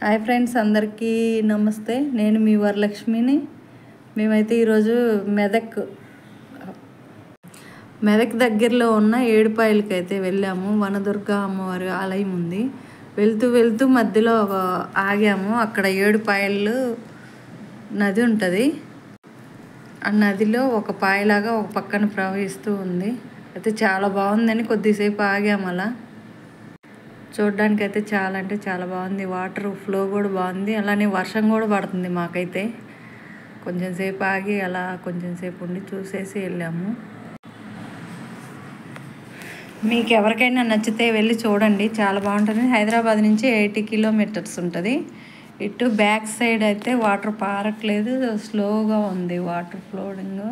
Hi friends, అందరికీ నమస్తే. నేను మీ వరలక్ష్మిని. మేమైతే ఈరోజు మెదక్ దగ్గరలో ఉన్న ఏడుపాయలకి అయితే వెళ్ళాము. వనదుర్గ అమ్మవారి ఆలయం ఉంది. వెళ్తూ మధ్యలో ఆగాము. అక్కడ ఏడుపాయలు నది ఉంటుంది. ఆ నదిలో ఒక పాయలాగా ఒక పక్కన ప్రవహిస్తూ ఉంది. అయితే చాలా బాగుందని కొద్దిసేపు ఆగాము. అలా చూడడానికి అయితే చాలా అంటే చాలా బాగుంది. వాటర్ ఫ్లో కూడా బాగుంది. అలానే వర్షం కూడా పడుతుంది. మాకైతే కొంచెం సేపు ఆగి అలా కొంచెం సేపు ఉండి చూసేసి వెళ్ళాము. మీకు ఎవరికైనా నచ్చితే వెళ్ళి చూడండి, చాలా బాగుంటుంది. హైదరాబాద్ నుంచి 80 కిలోమీటర్స్ ఉంటుంది. ఇటు బ్యాక్ సైడ్ అయితే వాటర్ పారట్లేదు, స్లోగా ఉంది వాటర్ ఫ్లోడింగ్.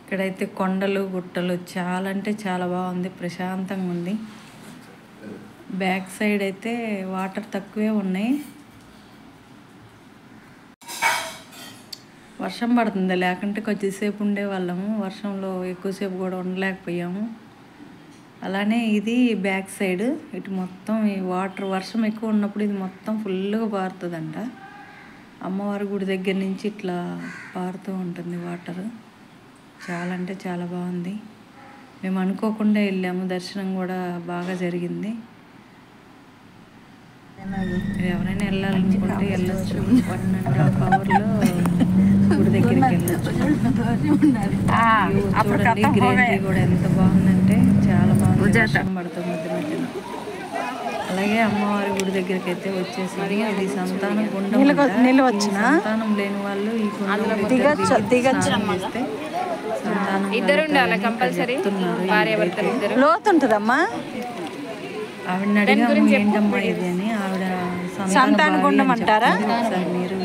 ఇక్కడైతే కొండలు గుట్టలు చాలా అంటే చాలా బాగుంది, ప్రశాంతంగా ఉంది. బ్యాక్ సైడ్ అయితే వాటర్ తక్కువే ఉన్నాయి. వర్షం పడుతుంది, లేకుంటే కొద్దిసేపు ఉండేవాళ్ళము. వర్షంలో ఎక్కువసేపు కూడా ఉండలేకపోయాము. అలానే ఇది బ్యాక్ సైడ్. ఇటు మొత్తం ఈ వాటర్ వర్షం ఎక్కువ ఉన్నప్పుడు ఇది మొత్తం ఫుల్గా పారుతుందంట. అమ్మవారి గుడి దగ్గర నుంచి ఇట్లా పారుతూ ఉంటుంది వాటర్. చాలా అంటే చాలా బాగుంది. మేము అనుకోకుండా వెళ్ళాము, దర్శనం కూడా బాగా జరిగింది. ఎవరైనా వెళ్ళాలనుకుంటే వెళ్ళొచ్చు. 1.5 అవర్లో గుడి దగ్గరికి వెళ్ళొచ్చు. చూడండి, గ్రీనరీ కూడా ఎంత బాగుందంటే చాలా బాగుంది. వర్షం పడుతుంది మధ్య మధ్యలో. అలాగే అమ్మవారి గుడి దగ్గరికి అయితే వచ్చేసింది. ఇది సంతానం గుండం. సంతానం లేని వాళ్ళు ఈ గుండం చేస్తే లోతుంటదమ్మా. ఆవిడని అడిగాము ఏంటమ్మా ఇది అని. ఆవిడ సంతాన గుండం అంటారా? ఒకసారి మీరు